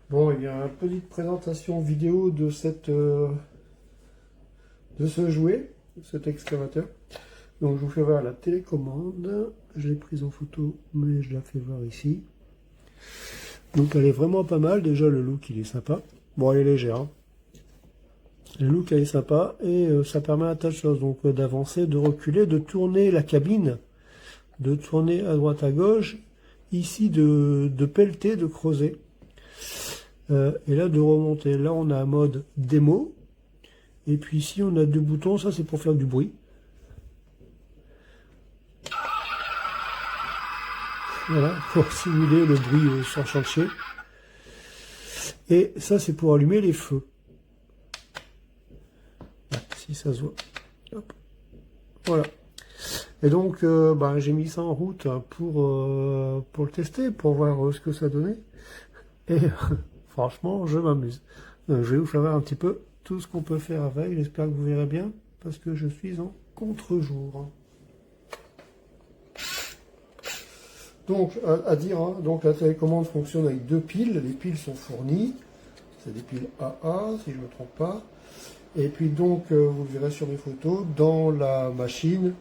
Bon, il y a une petite présentation vidéo de de ce jouet, cet excavateur. Donc je vous fais voir la télécommande. Je l'ai prise en photo, mais je la fais voir ici. Donc elle est vraiment pas mal. Déjà le look il est sympa. Bon, elle est légère, hein. Le look elle est sympa et ça permet un tas de choses. Donc d'avancer, de reculer, de tourner la cabine, de tourner à droite à gauche. Ici de pelleter, de creuser. Et là de remonter. Là on a un mode démo. Et puis ici on a deux boutons. Ça c'est pour faire du bruit. Voilà, pour simuler le bruit sur le chantier. Et ça, c'est pour allumer les feux. Si ça se voit. Hop. Voilà. Et donc, j'ai mis ça en route pour le tester, pour voir ce que ça donnait. Et franchement, je m'amuse. Je vais vous faire voir un petit peu tout ce qu'on peut faire avec. J'espère que vous verrez bien, parce que je suis en contre-jour. Donc, à dire, hein, donc la télécommande fonctionne avec deux piles. Les piles sont fournies. C'est des piles AA, si je ne me trompe pas. Et puis donc, vous le verrez sur mes photos, dans la machine,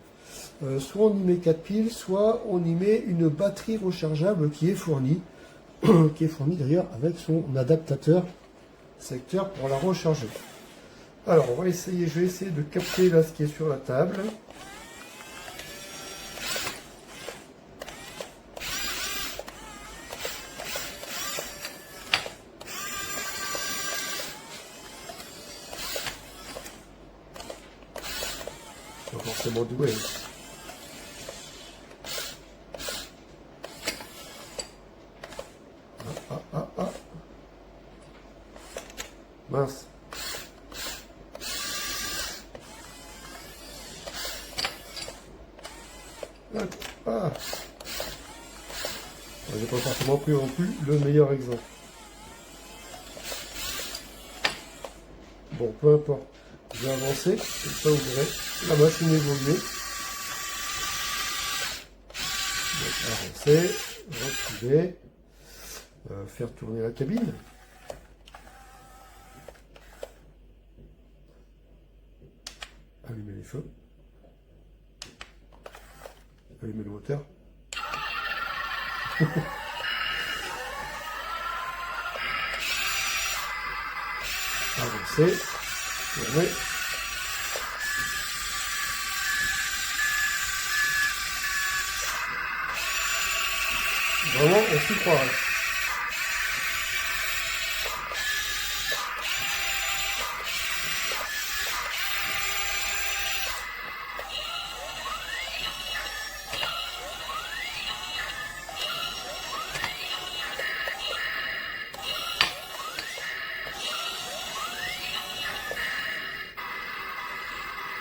soit on y met 4 piles, soit on y met une batterie rechargeable qui est fournie, d'ailleurs avec son adaptateur secteur pour la recharger. Alors, on va essayer, je vais essayer de capter là ce qui est sur la table. Pas forcément doué. Ah. Mince. Ah. J'ai pas forcément pris non plus le meilleur exemple. Bon, peu importe. Je vais avancer, et ça vous verrez la machine évoluer. Donc avancer, reculer, faire tourner la cabine. Allumer les feux. Allumer le moteur. Avancer, tourner. Vraiment, on s'y croirait.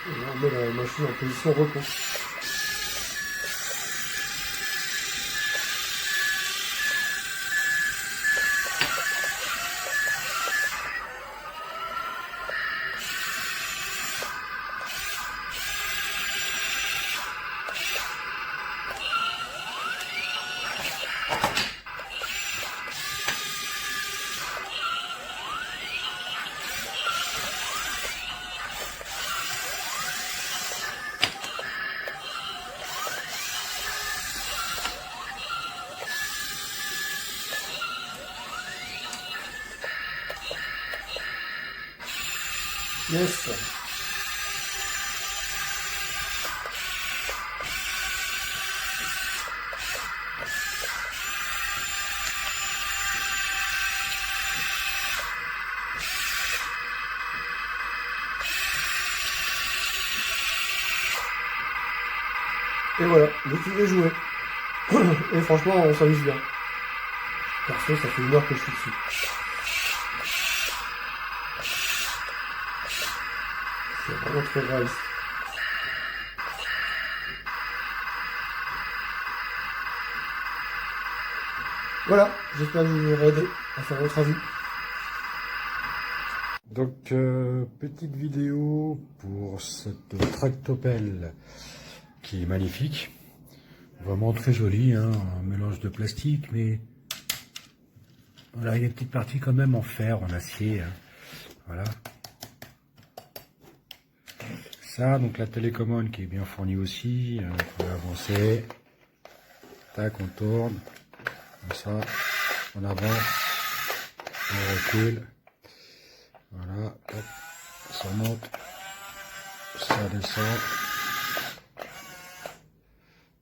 Et là, on met la machine en position repos. Yes. Et voilà, le tour est joué. Et franchement, on s'amuse bien. Perso, ça fait 1 heure que je suis dessus. C'est vraiment très réaliste. Voilà, j'espère que je vous aurai aidé à faire votre avis. Donc, petite vidéo pour cette tractopelle qui est magnifique. Vraiment très jolie, hein, un mélange de plastique, mais Voilà, il y a des petites parties quand même en fer, en acier. Hein. Voilà. Ça, donc la télécommande qui est bien fournie aussi. On va avancer. Tac, on tourne. Comme ça, on avance. On recule. Voilà. Hop. Ça monte. Ça descend.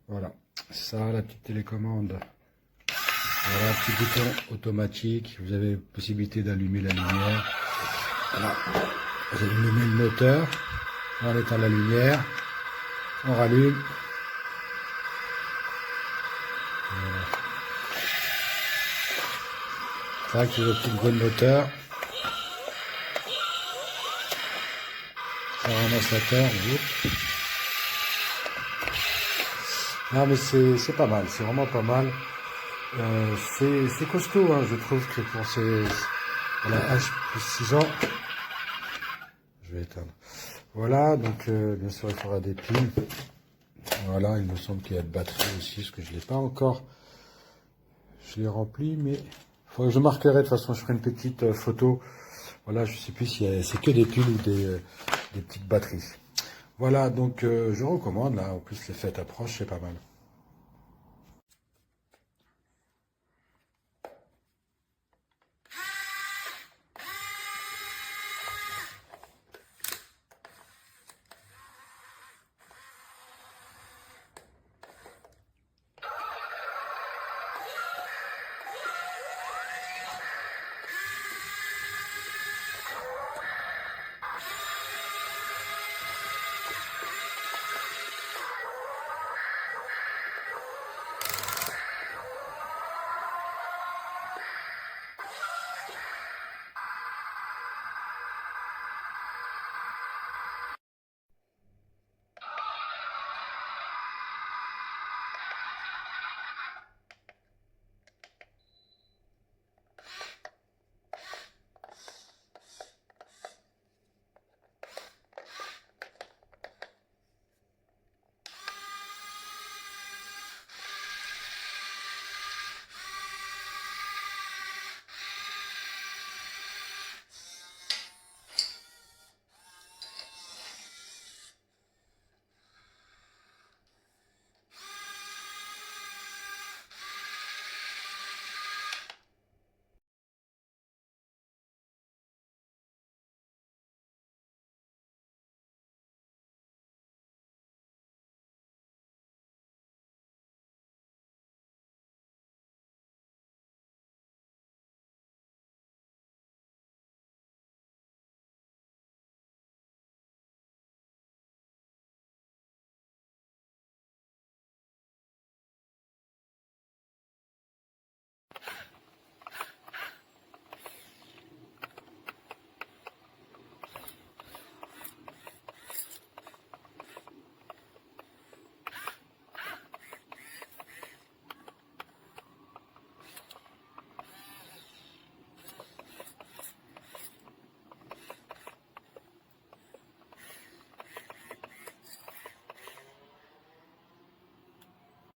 Voilà. Ça, la petite télécommande. Voilà, un petit bouton automatique. Vous avez possibilité d'allumer la lumière. Voilà. Vous allumez le moteur. On éteint la lumière. On rallume. Voilà. Ça, qui est le petit gros moteur. Ça ramasse la terre. Non, mais c'est pas mal. C'est vraiment pas mal. C'est costaud, hein, je trouve que pour ces voilà, H plus 6 ans. Je vais éteindre. Voilà, donc bien sûr il faudra des piles. Voilà, il me semble qu'il y a de batterie aussi, parce que je ne l'ai pas encore. Je l'ai rempli, mais faut que je marquerai. De toute façon, je ferai une petite photo. Voilà, je sais plus si c'est que des piles ou des petites batteries. Voilà, donc je recommande. Là, en plus les fêtes approchent, c'est pas mal.